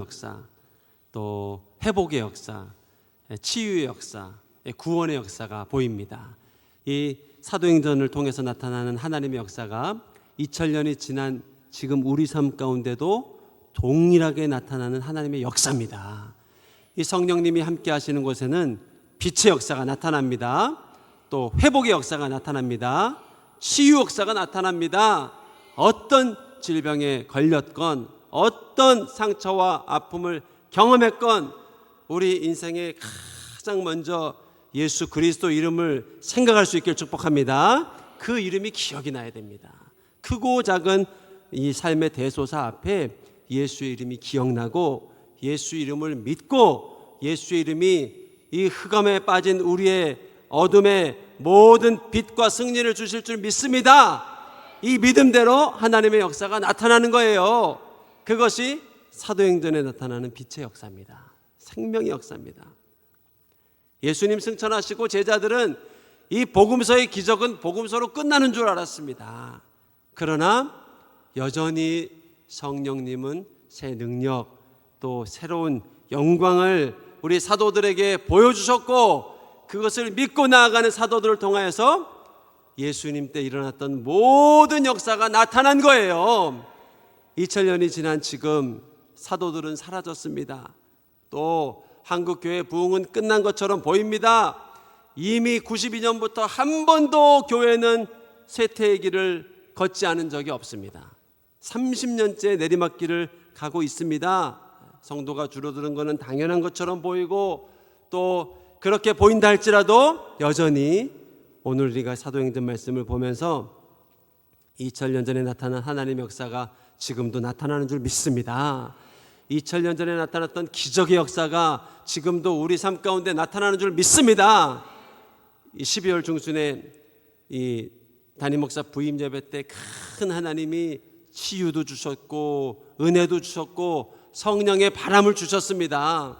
역사, 또 회복의 역사, 치유의 역사, 구원의 역사가 보입니다. 이 사도행전을 통해서 나타나는 하나님의 역사가 2000년이 지난 지금 우리 삶 가운데도 동일하게 나타나는 하나님의 역사입니다. 이 성령님이 함께 하시는 곳에는 빛의 역사가 나타납니다. 또 회복의 역사가 나타납니다. 치유 역사가 나타납니다. 어떤 질병에 걸렸건 어떤 상처와 아픔을 경험했건 우리 인생에 가장 먼저 예수 그리스도 이름을 생각할 수 있길 축복합니다. 그 이름이 기억이 나야 됩니다. 크고 작은 이 삶의 대소사 앞에 예수의 이름이 기억나고 예수 이름을 믿고 예수의 이름이 이 흑암에 빠진 우리의 어둠의 모든 빛과 승리를 주실 줄 믿습니다. 이 믿음대로 하나님의 역사가 나타나는 거예요. 그것이 사도행전에 나타나는 빛의 역사입니다. 생명의 역사입니다. 예수님 승천하시고 제자들은 이 복음서의 기적은 복음서로 끝나는 줄 알았습니다. 그러나 여전히 성령님은 새 능력 또 새로운 영광을 우리 사도들에게 보여주셨고 그것을 믿고 나아가는 사도들을 통하여서 예수님 때 일어났던 모든 역사가 나타난 거예요. 2000년이 지난 지금 사도들은 사라졌습니다. 또 한국교회 부흥은 끝난 것처럼 보입니다. 이미 92년부터 한 번도 교회는 쇠퇴의 길을 걷지 않은 적이 없습니다. 30년째 내리막길을 가고 있습니다. 성도가 줄어드는 것은 당연한 것처럼 보이고 또 그렇게 보인다 할지라도 여전히 오늘 우리가 사도행전 말씀을 보면서 2000년 전에 나타난 하나님의 역사가 지금도 나타나는 줄 믿습니다. 2000년 전에 나타났던 기적의 역사가 지금도 우리 삶 가운데 나타나는 줄 믿습니다. 12월 중순에 이 담임 목사 부임 예배 때 큰 하나님이 치유도 주셨고 은혜도 주셨고 성령의 바람을 주셨습니다.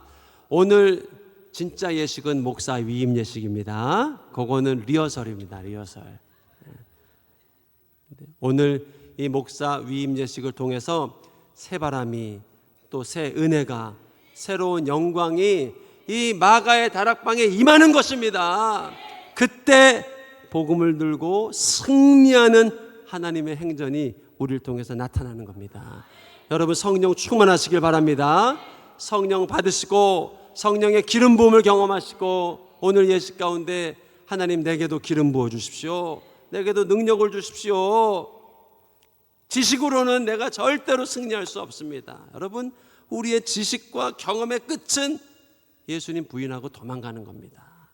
오늘 진짜 예식은 목사 위임 예식입니다. 그거는 리허설입니다. 리허설. 오늘 이 목사 위임 예식을 통해서 새 바람이 또 새 은혜가 새로운 영광이 이 마가의 다락방에 임하는 것입니다. 그때 복음을 들고 승리하는 하나님의 행전이 우리를 통해서 나타나는 겁니다. 여러분 성령 충만하시길 바랍니다. 성령 받으시고 성령의 기름 부음을 경험하시고 오늘 예식 가운데 하나님 내게도 기름 부어 주십시오. 내게도 능력을 주십시오. 지식으로는 내가 절대로 승리할 수 없습니다. 여러분 우리의 지식과 경험의 끝은 예수님 부인하고 도망가는 겁니다.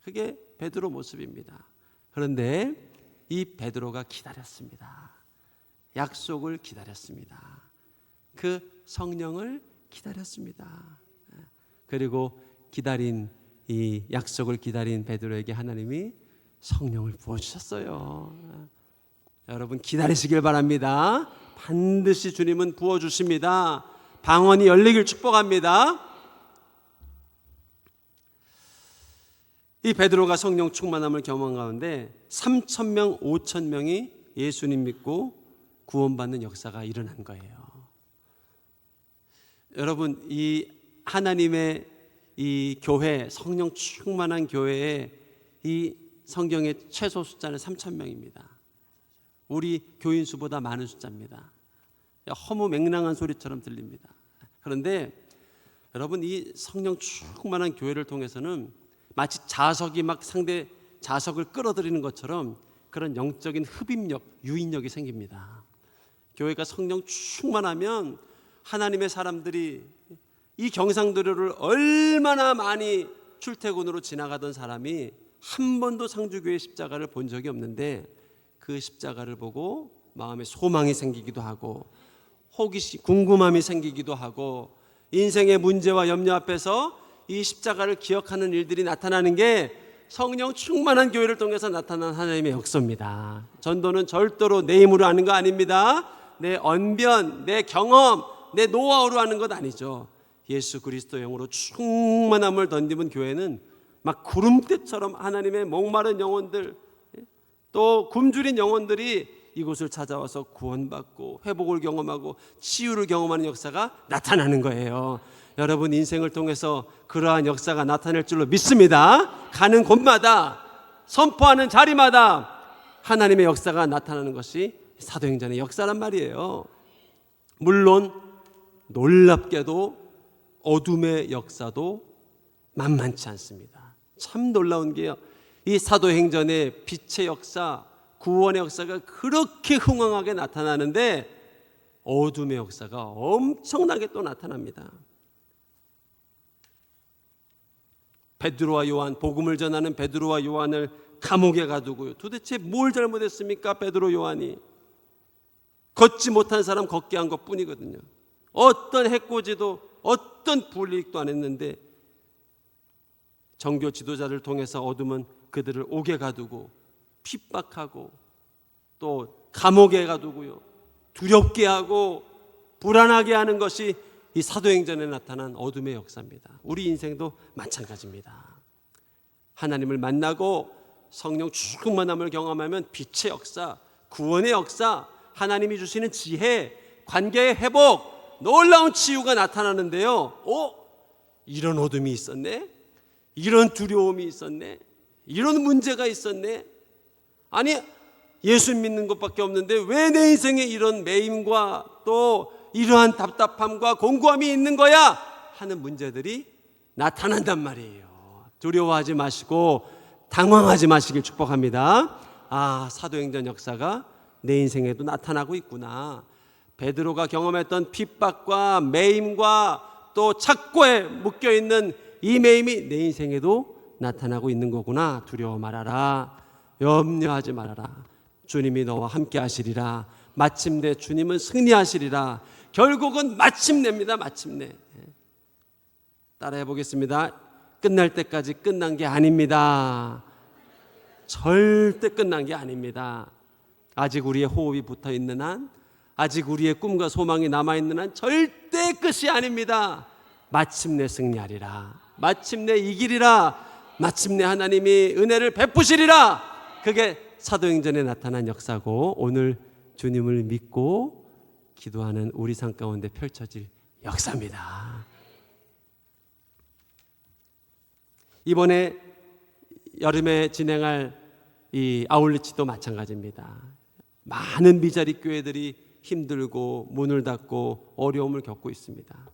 그게 베드로 모습입니다. 그런데 이 베드로가 기다렸습니다. 약속을 기다렸습니다. 그 성령을 기다렸습니다. 그리고 기다린 이 약속을 기다린 베드로에게 하나님이 성령을 부어주셨어요. 여러분 기다리시길 바랍니다. 반드시 주님은 부어주십니다. 방언이 열리길 축복합니다. 이 베드로가 성령 충만함을 경험한 가운데 3,000명, 5,000명이 예수님 믿고 구원받는 역사가 일어난 거예요. 여러분 이 하나님의 이 교회 성령 충만한 교회에 이 성경의 최소 숫자는 3,000명입니다. 우리 교인 수보다 많은 숫자입니다. 허무맹랑한 소리처럼 들립니다. 그런데 여러분 이 성령 충만한 교회를 통해서는 마치 자석이 막 상대 자석을 끌어들이는 것처럼 그런 영적인 흡입력, 유인력이 생깁니다. 교회가 성령 충만하면 하나님의 사람들이 이 경상도로를 얼마나 많이 출퇴근으로 지나가던 사람이 한 번도 상주교회 십자가를 본 적이 없는데 그 십자가를 보고 마음에 소망이 생기기도 하고 호기심, 궁금함이 생기기도 하고 인생의 문제와 염려 앞에서 이 십자가를 기억하는 일들이 나타나는 게 성령 충만한 교회를 통해서 나타난 하나님의 역사입니다. 전도는 절대로 내 힘으로 하는 거 아닙니다. 내 언변, 내 경험, 내 노하우로 하는 것 아니죠. 예수 그리스도 영으로 충만함을 덧입은 교회는 막 구름대처럼 하나님의 목마른 영혼들 또 굶주린 영혼들이 이곳을 찾아와서 구원받고 회복을 경험하고 치유를 경험하는 역사가 나타나는 거예요. 여러분 인생을 통해서 그러한 역사가 나타날 줄로 믿습니다. 가는 곳마다 선포하는 자리마다 하나님의 역사가 나타나는 것이 사도행전의 역사란 말이에요. 물론 놀랍게도 어둠의 역사도 만만치 않습니다. 참 놀라운 게요, 이 사도행전의 빛의 역사, 구원의 역사가 그렇게 흥황하게 나타나는데 어둠의 역사가 엄청나게 또 나타납니다. 베드로와 요한, 복음을 전하는 베드로와 요한을 감옥에 가두고요. 도대체 뭘 잘못했습니까? 베드로 요한이 걷지 못한 사람 걷게 한 것뿐이거든요. 어떤 해코지도 어떤 불이익도 안 했는데 정교 지도자를 통해서 어둠은 그들을 옥에 가두고 핍박하고 또 감옥에 가두고요, 두렵게 하고 불안하게 하는 것이 이 사도행전에 나타난 어둠의 역사입니다. 우리 인생도 마찬가지입니다. 하나님을 만나고 성령 충만함을 경험하면 빛의 역사, 구원의 역사, 하나님이 주시는 지혜, 관계의 회복, 놀라운 치유가 나타나는데요. 이런 어둠이 있었네? 이런 두려움이 있었네? 이런 문제가 있었네? 아니, 예수 믿는 것밖에 없는데 왜 내 인생에 이런 매임과 또 이러한 답답함과 공고함이 있는 거야? 하는 문제들이 나타난단 말이에요. 두려워하지 마시고 당황하지 마시길 축복합니다. 사도행전 역사가 내 인생에도 나타나고 있구나. 베드로가 경험했던 핍박과 매임과 또 착고에 묶여있는 이 매임이 내 인생에도 나타나고 있는 거구나. 두려워 말아라. 염려하지 말아라. 주님이 너와 함께 하시리라. 마침내 주님은 승리하시리라. 결국은 마침내입니다. 마침내. 따라해 보겠습니다. 끝날 때까지 끝난 게 아닙니다. 절대 끝난 게 아닙니다. 아직 우리의 호흡이 붙어 있는 한, 아직 우리의 꿈과 소망이 남아있는 한 절대 끝이 아닙니다. 마침내 승리하리라. 마침내 이기리라. 마침내 하나님이 은혜를 베푸시리라. 그게 사도행전에 나타난 역사고 오늘 주님을 믿고 기도하는 우리 삶 가운데 펼쳐질 역사입니다. 이번에 여름에 진행할 이 아울리치도 마찬가지입니다. 많은 미자리 교회들이 힘들고 문을 닫고 어려움을 겪고 있습니다.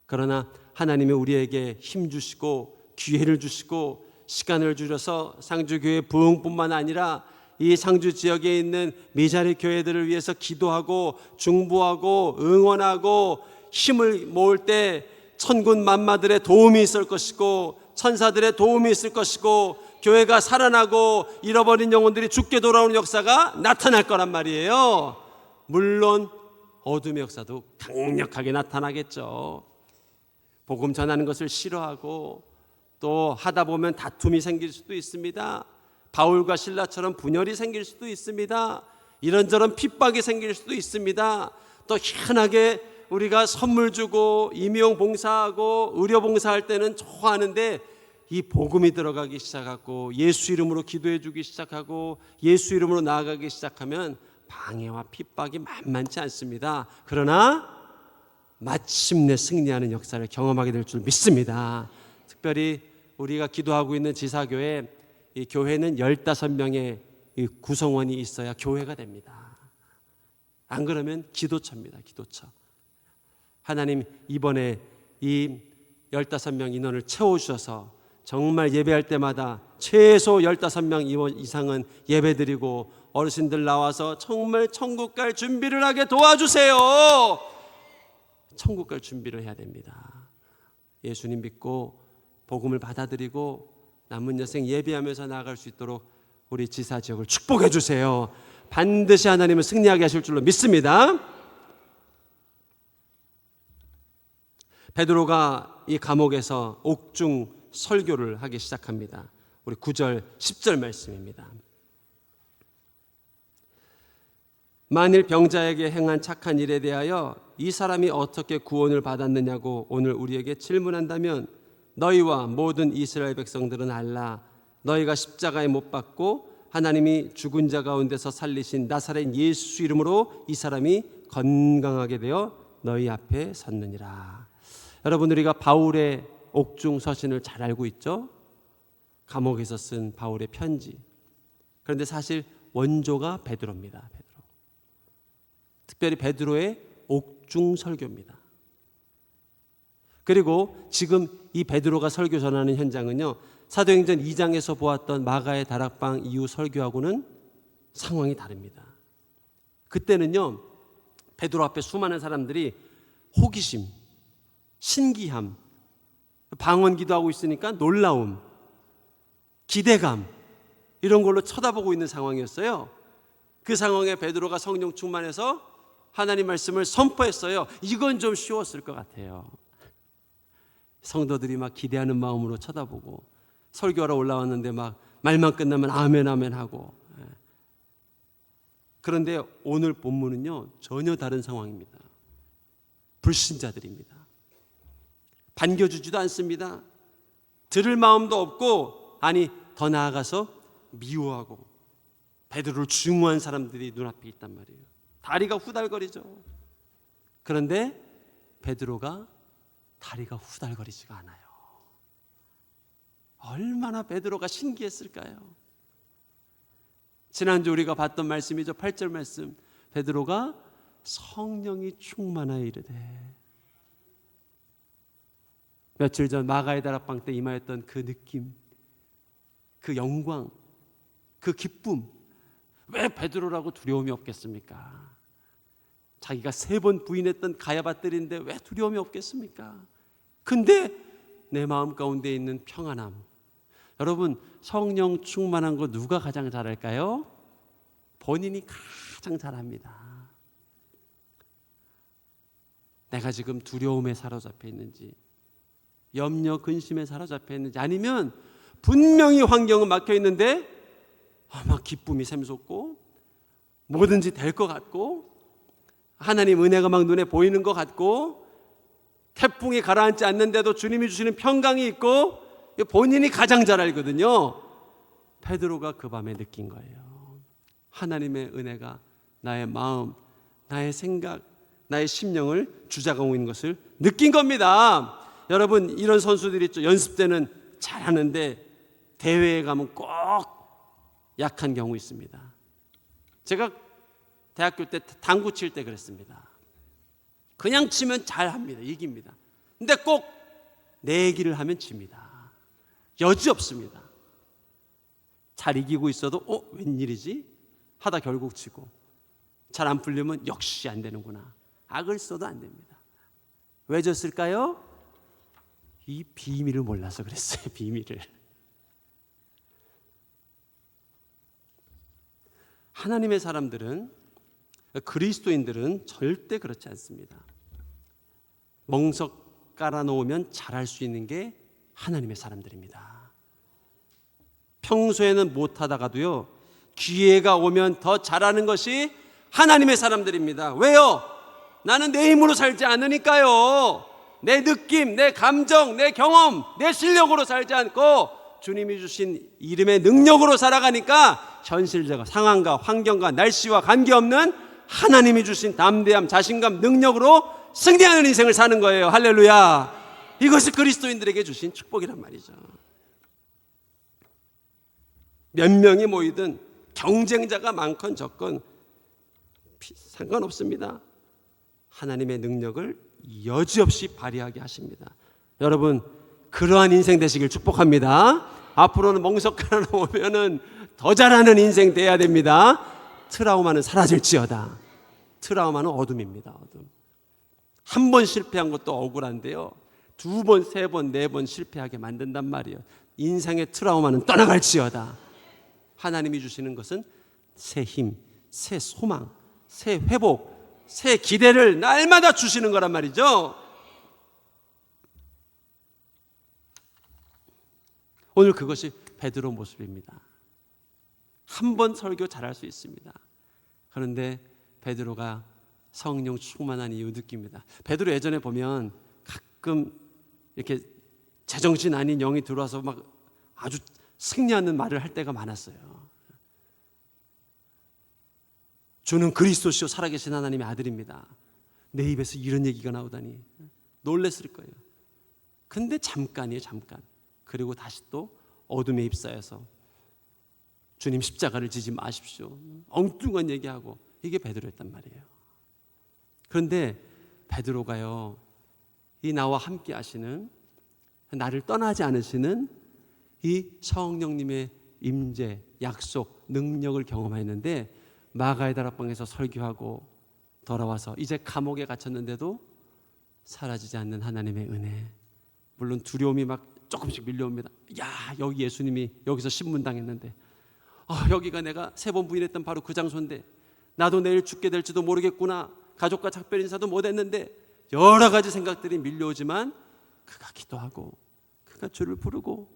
그러나 하나님이 우리에게 힘 주시고 기회를 주시고 시간을 주셔서 상주교회 부흥뿐만 아니라 이 상주 지역에 있는 미자리 교회들을 위해서 기도하고 중보하고 응원하고 힘을 모을 때 천군 만마들의 도움이 있을 것이고 천사들의 도움이 있을 것이고 교회가 살아나고 잃어버린 영혼들이 죽게 돌아오는 역사가 나타날 거란 말이에요. 물론 어둠의 역사도 강력하게 나타나겠죠. 복음 전하는 것을 싫어하고 또 하다 보면 다툼이 생길 수도 있습니다. 바울과 실라처럼 분열이 생길 수도 있습니다. 이런저런 핍박이 생길 수도 있습니다. 또 희한하게 우리가 선물 주고 임용 봉사하고 의료 봉사할 때는 좋아하는데 이 복음이 들어가기 시작하고 예수 이름으로 기도해 주기 시작하고 예수 이름으로 나아가기 시작하면 방해와 핍박이 만만치 않습니다. 그러나 마침내 승리하는 역사를 경험하게 될 줄 믿습니다. 특별히 우리가 기도하고 있는 지사교회, 이 교회는 15명의 이 구성원이 있어야 교회가 됩니다. 안 그러면 기도처입니다. 기도처. 하나님 이번에 이 15명 인원을 채워주셔서 정말 예배할 때마다 최소 15명 이상은 예배드리고 어르신들 나와서 정말 천국 갈 준비를 하게 도와주세요. 천국 갈 준비를 해야 됩니다. 예수님 믿고 복음을 받아들이고 남은 여생 예배하면서 나아갈 수 있도록 우리 지사 지역을 축복해 주세요. 반드시 하나님은 승리하게 하실 줄로 믿습니다. 베드로가 이 감옥에서 옥중 설교를 하기 시작합니다. 우리 9절 10절 말씀입니다. 만일 병자에게 행한 착한 일에 대하여 이 사람이 어떻게 구원을 받았느냐고 오늘 우리에게 질문한다면 너희와 모든 이스라엘 백성들은 알라. 너희가 십자가에 못 박고 하나님이 죽은 자 가운데서 살리신 나사렛 예수 이름으로 이 사람이 건강하게 되어 너희 앞에 섰느니라. 여러분, 우리가 바울의 옥중 서신을 잘 알고 있죠? 감옥에서 쓴 바울의 편지. 그런데 사실 원조가 베드로입니다. 베드로. 특별히 베드로의 옥중 설교입니다. 그리고 지금 이 베드로가 설교 전하는 현장은요, 사도행전 2장에서 보았던 마가의 다락방 이후 설교하고는 상황이 다릅니다. 그때는요, 베드로 앞에 수많은 사람들이 호기심, 신기함, 방언 기도하고 있으니까 놀라움, 기대감, 이런 걸로 쳐다보고 있는 상황이었어요. 그 상황에 베드로가 성령 충만해서 하나님 말씀을 선포했어요. 이건 좀 쉬웠을 것 같아요. 성도들이 막 기대하는 마음으로 쳐다보고, 설교하러 올라왔는데 막 말만 끝나면 아멘 아멘 하고. 그런데 오늘 본문은요, 전혀 다른 상황입니다. 불신자들입니다. 반겨주지도 않습니다. 들을 마음도 없고, 아니 더 나아가서 미워하고 베드로를 증오한 사람들이 눈앞에 있단 말이에요. 다리가 후달거리죠. 그런데 베드로가 다리가 후달거리지가 않아요. 얼마나 베드로가 신기했을까요? 지난주 우리가 봤던 말씀이죠. 8절 말씀. 베드로가 성령이 충만하여 이르되. 며칠 전 마가의 다락방 때 임하였던 그 느낌, 그 영광, 그 기쁨, 왜 베드로라고 두려움이 없겠습니까? 자기가 3번 부인했던 가야밧들인데 왜 두려움이 없겠습니까? 근데 내 마음 가운데 있는 평안함. 여러분, 성령 충만한 거 누가 가장 잘할까요? 본인이 가장 잘합니다. 내가 지금 두려움에 사로잡혀 있는지, 염려, 근심에 사로잡혀 있는지, 아니면 분명히 환경은 막혀 있는데 막 기쁨이 샘솟고 뭐든지 될 것 같고 하나님 은혜가 막 눈에 보이는 것 같고 태풍이 가라앉지 않는데도 주님이 주시는 평강이 있고, 본인이 가장 잘 알거든요. 베드로가 그 밤에 느낀 거예요. 하나님의 은혜가 나의 마음, 나의 생각, 나의 심령을 주장하고 있는 것을 느낀 겁니다. 여러분, 이런 선수들이 있죠. 연습 때는 잘하는데 대회에 가면 꼭 약한 경우 있습니다. 제가 대학교 때 당구 칠 때 그랬습니다. 그냥 치면 잘합니다. 이깁니다. 근데 꼭 내기를 하면 집니다. 여지없습니다. 잘 이기고 있어도 웬일이지? 하다 결국 치고, 잘 안 풀리면 역시 안 되는구나. 악을 써도 안 됩니다. 왜 졌을까요? 이 비밀을 몰라서 그랬어요. 비밀을. 하나님의 사람들은, 그리스도인들은 절대 그렇지 않습니다. 멍석 깔아놓으면 잘할 수 있는 게 하나님의 사람들입니다. 평소에는 못하다가도요, 기회가 오면 더 잘하는 것이 하나님의 사람들입니다. 왜요? 나는 내 힘으로 살지 않으니까요. 내 느낌, 내 감정, 내 경험, 내 실력으로 살지 않고 주님이 주신 이름의 능력으로 살아가니까 현실적 상황과 환경과 날씨와 관계없는 하나님이 주신 담대함, 자신감, 능력으로 승리하는 인생을 사는 거예요. 할렐루야. 이것이 그리스도인들에게 주신 축복이란 말이죠. 몇 명이 모이든 경쟁자가 많건 적건 상관없습니다. 하나님의 능력을 여지없이 발휘하게 하십니다. 여러분, 그러한 인생 되시길 축복합니다. 앞으로는 멍석 하나 오면은 더 잘하는 인생 돼야 됩니다. 트라우마는 사라질지어다. 트라우마는 어둠입니다. 어둠. 한 번 실패한 것도 억울한데요, 2번, 3번, 4번 실패하게 만든단 말이에요. 인생의 트라우마는 떠나갈지어다. 하나님이 주시는 것은 새 힘, 새 소망, 새 회복, 새 기대를 날마다 주시는 거란 말이죠. 오늘 그것이 베드로 모습입니다. 한 번 설교 잘할 수 있습니다. 그런데 베드로가 성령 충만한 이유 느낍니다. 베드로 예전에 보면 가끔 이렇게 제정신 아닌 영이 들어와서 막 아주 승리하는 말을 할 때가 많았어요. 주는 그리스도시요 살아계신 하나님의 아들입니다. 내 입에서 이런 얘기가 나오다니 놀랬을 거예요. 근데 잠깐이에요, 잠깐. 그리고 다시 또 어둠에 휩싸여서 주님 십자가를 지지 마십시오, 엉뚱한 얘기하고, 이게 베드로였단 말이에요. 그런데 베드로가요, 이 나와 함께 하시는, 나를 떠나지 않으시는 이 성령님의 임재, 약속, 능력을 경험했는데, 마가의 다락방에서 설교하고 돌아와서 이제 감옥에 갇혔는데도 사라지지 않는 하나님의 은혜. 물론 두려움이 막 조금씩 밀려옵니다. 야, 여기 예수님이 여기서 신문당했는데, 여기가 내가 3번 부인했던 바로 그 장소인데, 나도 내일 죽게 될지도 모르겠구나. 가족과 작별 인사도 못했는데, 여러 가지 생각들이 밀려오지만 그가 기도하고 그가 주를 부르고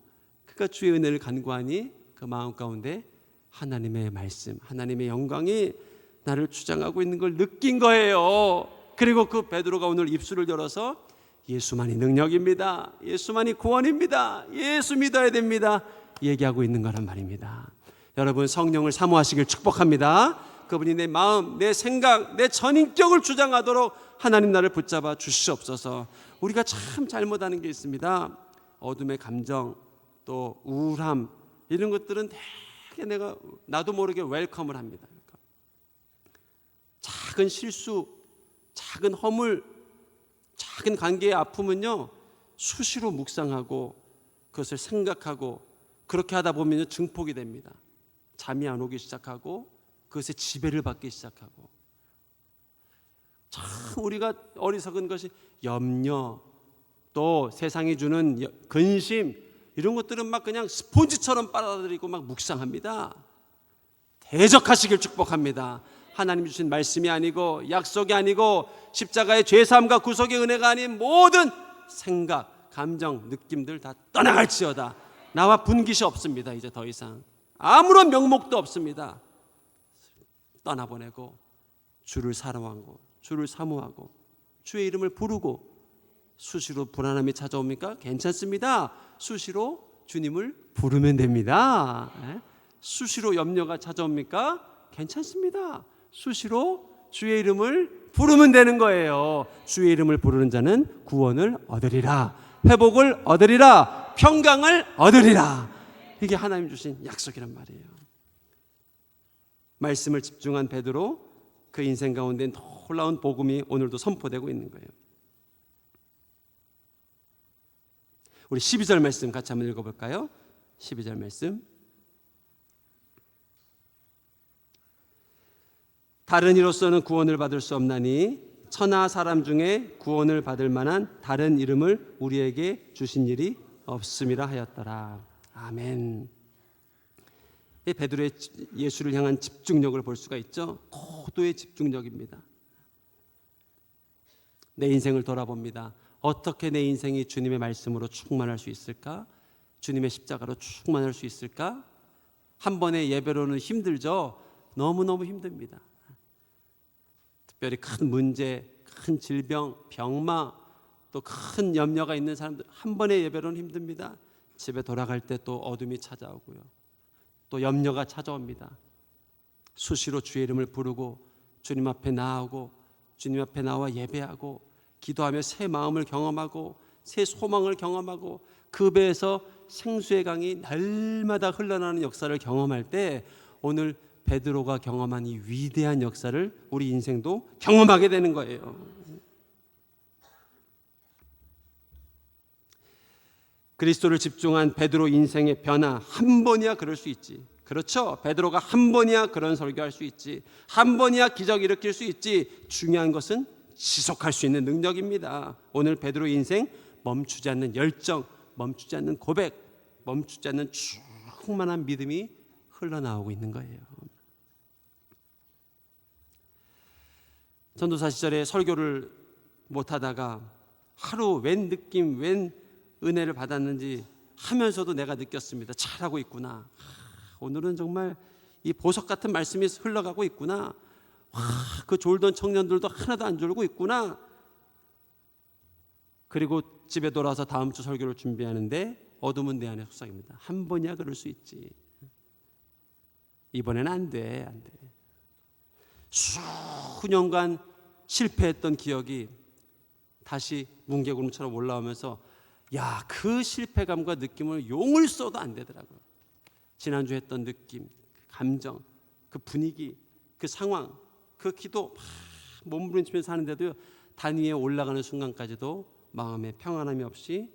그가 주의 은혜를 간구하니 그 마음 가운데 하나님의 말씀, 하나님의 영광이 나를 주장하고 있는 걸 느낀 거예요. 그리고 그 베드로가 오늘 입술을 열어서 예수만이 능력입니다, 예수만이 구원입니다, 예수 믿어야 됩니다 얘기하고 있는 거란 말입니다. 여러분, 성령을 사모하시길 축복합니다. 그분이 내 마음, 내 생각, 내 전인격을 주장하도록 하나님 나를 붙잡아 주시옵소서. 우리가 참 잘못하는 게 있습니다. 어둠의 감정, 또 우울함, 이런 것들은 되게 나도 모르게 웰컴을 합니다. 작은 실수, 작은 허물, 작은 관계의 아픔은요, 수시로 묵상하고 그것을 생각하고 그렇게 하다 보면 증폭이 됩니다. 잠이 안 오기 시작하고 그것에 지배를 받기 시작하고, 참 우리가 어리석은 것이 염려, 또 세상이 주는 근심, 이런 것들은 막 그냥 스폰지처럼 빨아들이고 막 묵상합니다. 대적하시길 축복합니다. 하나님 주신 말씀이 아니고 약속이 아니고 십자가의 죄사함과 구속의 은혜가 아닌 모든 생각, 감정, 느낌들 다 떠나갈지어다. 나와 분깃이 없습니다. 이제 더 이상 아무런 명목도 없습니다. 떠나보내고 주를 사랑하고 주를 사모하고 주의 이름을 부르고, 수시로 불안함이 찾아옵니까? 괜찮습니다. 수시로 주님을 부르면 됩니다. 수시로 염려가 찾아옵니까? 괜찮습니다. 수시로 주의 이름을 부르면 되는 거예요. 주의 이름을 부르는 자는 구원을 얻으리라, 회복을 얻으리라, 평강을 얻으리라. 이게 하나님 주신 약속이란 말이에요. 말씀을 집중한 베드로, 그 인생 가운데 놀라운 복음이 오늘도 선포되고 있는 거예요. 우리 12절 말씀 같이 한번 읽어볼까요? 12절 말씀. 다른 이로서는 구원을 받을 수 없나니 천하 사람 중에 구원을 받을 만한 다른 이름을 우리에게 주신 일이 없음이라 하였더라. 아멘. 베드로의 예수를 향한 집중력을 볼 수가 있죠. 고도의 집중력입니다. 내 인생을 돌아봅니다. 어떻게 내 인생이 주님의 말씀으로 충만할 수 있을까? 주님의 십자가로 충만할 수 있을까? 한 번의 예배로는 힘들죠. 너무너무 힘듭니다. 특별히 큰 문제, 큰 질병, 병마, 또 큰 염려가 있는 사람들, 한 번의 예배로는 힘듭니다. 집에 돌아갈 때 또 어둠이 찾아오고요, 또 염려가 찾아옵니다. 수시로 주의 이름을 부르고 주님 앞에 나아오고 주님 앞에 나와 예배하고 기도하며 새 마음을 경험하고 새 소망을 경험하고 그 배에서 생수의 강이 날마다 흘러나오는 역사를 경험할 때, 오늘 베드로가 경험한 이 위대한 역사를 우리 인생도 경험하게 되는 거예요. 그리스도를 집중한 베드로 인생의 변화, 한 번이야 그럴 수 있지. 그렇죠? 베드로가 한 번이야 그런 설교할 수 있지. 한 번이야 기적 일으킬 수 있지. 중요한 것은 지속할 수 있는 능력입니다. 오늘 베드로의 인생, 멈추지 않는 열정, 멈추지 않는 고백, 멈추지 않는 충만한 믿음이 흘러나오고 있는 거예요. 전도사 시절에 설교를 못하다가 하루 웬 느낌, 웬 은혜를 받았는지 하면서도 내가 느꼈습니다. 잘하고 있구나. 오늘은 정말 이 보석 같은 말씀이 흘러가고 있구나. 그 졸던 청년들도 하나도 안 졸고 있구나. 그리고 집에 돌아와서 다음 주 설교를 준비하는데 어둠은 내 안에 속삭입니다. 한 번이야 그럴 수 있지. 이번에는 안 돼. 수년간 실패했던 기억이 다시 뭉게구름처럼 올라오면서 야, 그 실패감과 느낌을 용을 써도 안 되더라고요. 지난주 했던 느낌, 감정, 그 분위기, 그 상황, 그 기도 몸부림치면서 하는데도요, 단 위에 올라가는 순간까지도 마음에 평안함이 없이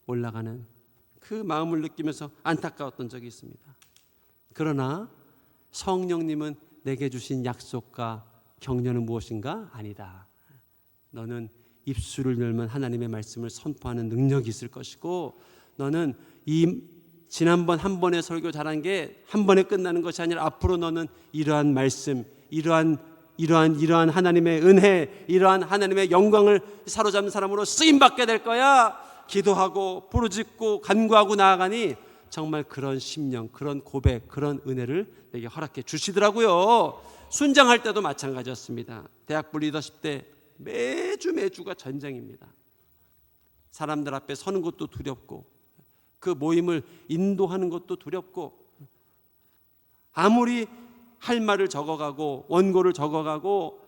올라가는 그 마음을 느끼면서 안타까웠던 적이 있습니다. 그러나 성령님은 내게 주신 약속과 격려는 무엇인가? 아니다. 너는 입술을 열면 하나님의 말씀을 선포하는 능력이 있을 것이고, 너는 이 지난번 한 번의 설교 잘한 게 한 번에 끝나는 것이 아니라 앞으로 너는 이러한 말씀, 이러한 하나님의 은혜, 이러한 하나님의 영광을 사로잡는 사람으로 쓰임받게 될 거야. 기도하고 부르짖고 간구하고 나아가니 정말 그런 심령, 그런 고백, 그런 은혜를 내게 허락해 주시더라고요. 순장할 때도 마찬가지였습니다. 대학부 리더십 때 매주가 전쟁입니다. 사람들 앞에 서는 것도 두렵고, 그 모임을 인도하는 것도 두렵고, 아무리 할 말을 적어가고 원고를 적어가고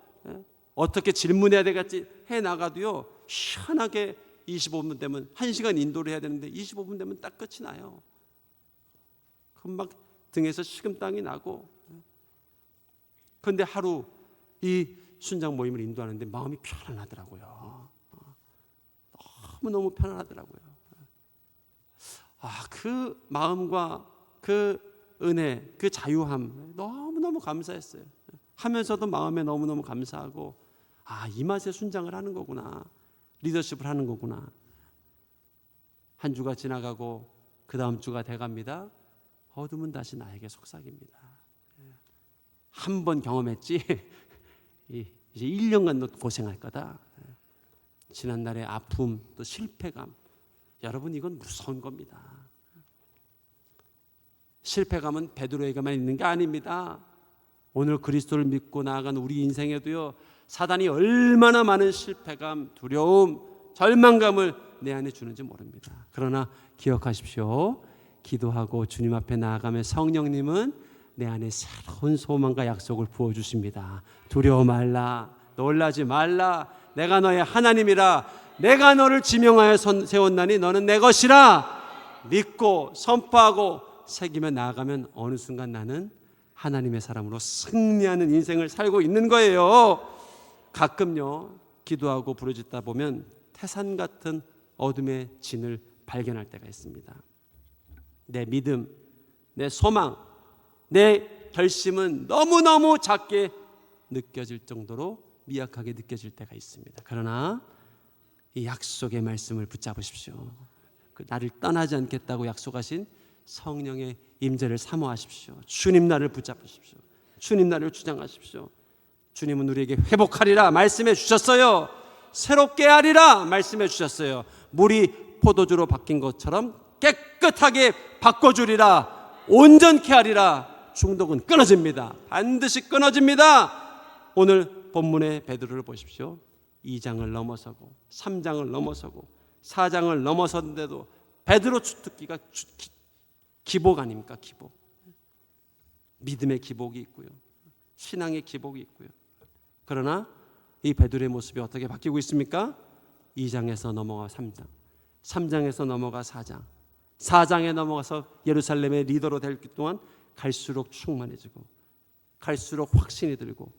어떻게 질문해야 되겠지 해나가도요, 희한하게 25분 되면 1시간 인도를 해야 되는데 25분 되면 딱 끝이 나요. 금방 등에서 식은땀이 나고. 그런데 하루 이 순장 모임을 인도하는데 마음이 편안하더라고요. 너무너무 편안하더라고요. 그 마음과 그 은혜, 그 자유함 너무너무 감사했어요. 하면서도 마음에 너무너무 감사하고, 이 맛에 순장을 하는 거구나, 리더십을 하는 거구나. 한 주가 지나가고 그 다음 주가 돼갑니다. 어둠은 다시 나에게 속삭입니다. 한 번 경험했지 이제 1년간 너 고생할 거다. 지난날의 아픔, 또 실패감, 여러분 이건 무서운 겁니다. 실패감은 베드로에게만 있는 게 아닙니다. 오늘 그리스도를 믿고 나아간 우리 인생에도요, 사단이 얼마나 많은 실패감, 두려움, 절망감을 내 안에 주는지 모릅니다. 그러나 기억하십시오. 기도하고 주님 앞에 나아가면 성령님은 내 안에 새로운 소망과 약속을 부어주십니다. 두려워 말라, 놀라지 말라, 내가 너의 하나님이라, 내가 너를 지명하여 세웠나니 너는 내 것이라 믿고 선포하고 새기며 나아가면 어느 순간 나는 하나님의 사람으로 승리하는 인생을 살고 있는 거예요. 가끔요, 기도하고 부르짖다 보면 태산 같은 어둠의 진을 발견할 때가 있습니다. 내 믿음, 내 소망, 내 결심은 너무너무 작게 느껴질 정도로 미약하게 느껴질 때가 있습니다. 그러나 이 약속의 말씀을 붙잡으십시오. 나를 떠나지 않겠다고 약속하신 성령의 임재를 사모하십시오. 주님 나를 붙잡으십시오. 주님 나를 주장하십시오. 주님은 우리에게 회복하리라 말씀해 주셨어요. 새롭게 하리라 말씀해 주셨어요. 물이 포도주로 바뀐 것처럼 깨끗하게 바꿔주리라, 온전케 하리라. 중독은 끊어집니다. 반드시 끊어집니다. 오늘 본문의 베드로를 보십시오. 2장을 넘어서고 3장을 넘어서고 4장을 넘어섰는데도 베드로 주특기가 기복 아닙니까? 기복. 믿음의 기복이 있고요, 신앙의 기복이 있고요. 그러나 이 베드로의 모습이 어떻게 바뀌고 있습니까? 2장에서 넘어가 3장, 3장에서 넘어가 4장, 4장에 넘어가서 예루살렘의 리더로 될 동안 갈수록 충만해지고, 갈수록 확신이 들고,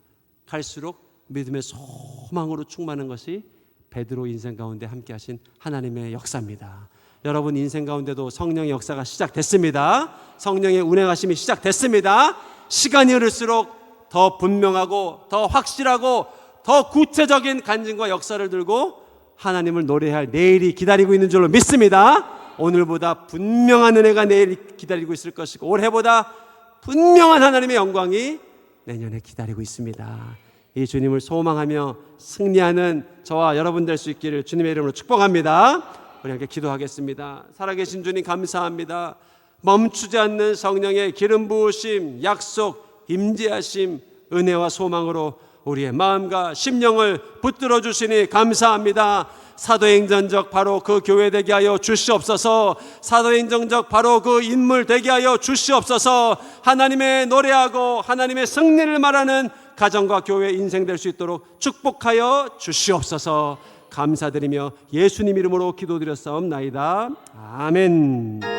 갈수록 믿음의 소망으로 충만한 것이 베드로 인생 가운데 함께 하신 하나님의 역사입니다. 여러분 인생 가운데도 성령의 역사가 시작됐습니다. 성령의 운행하심이 시작됐습니다. 시간이 흐를수록 더 분명하고 더 확실하고 더 구체적인 간증과 역사를 들고 하나님을 노래할 내일이 기다리고 있는 줄로 믿습니다. 오늘보다 분명한 은혜가 내일 기다리고 있을 것이고, 올해보다 분명한 하나님의 영광이 내년에 기다리고 있습니다. 이 주님을 소망하며 승리하는 저와 여러분 될 수 있기를 주님의 이름으로 축복합니다. 우리 함께 기도하겠습니다. 살아계신 주님 감사합니다. 멈추지 않는 성령의 기름 부으심, 약속, 임재하심, 은혜와 소망으로 우리의 마음과 심령을 붙들어 주시니 감사합니다. 사도행전적 바로 그 교회 되게 하여 주시옵소서. 사도행전적 바로 그 인물 되게 하여 주시옵소서. 하나님의 노래하고 하나님의 승리를 말하는 가정과 교회 인생 될 수 있도록 축복하여 주시옵소서. 감사드리며 예수님 이름으로 기도드렸사옵나이다. 아멘.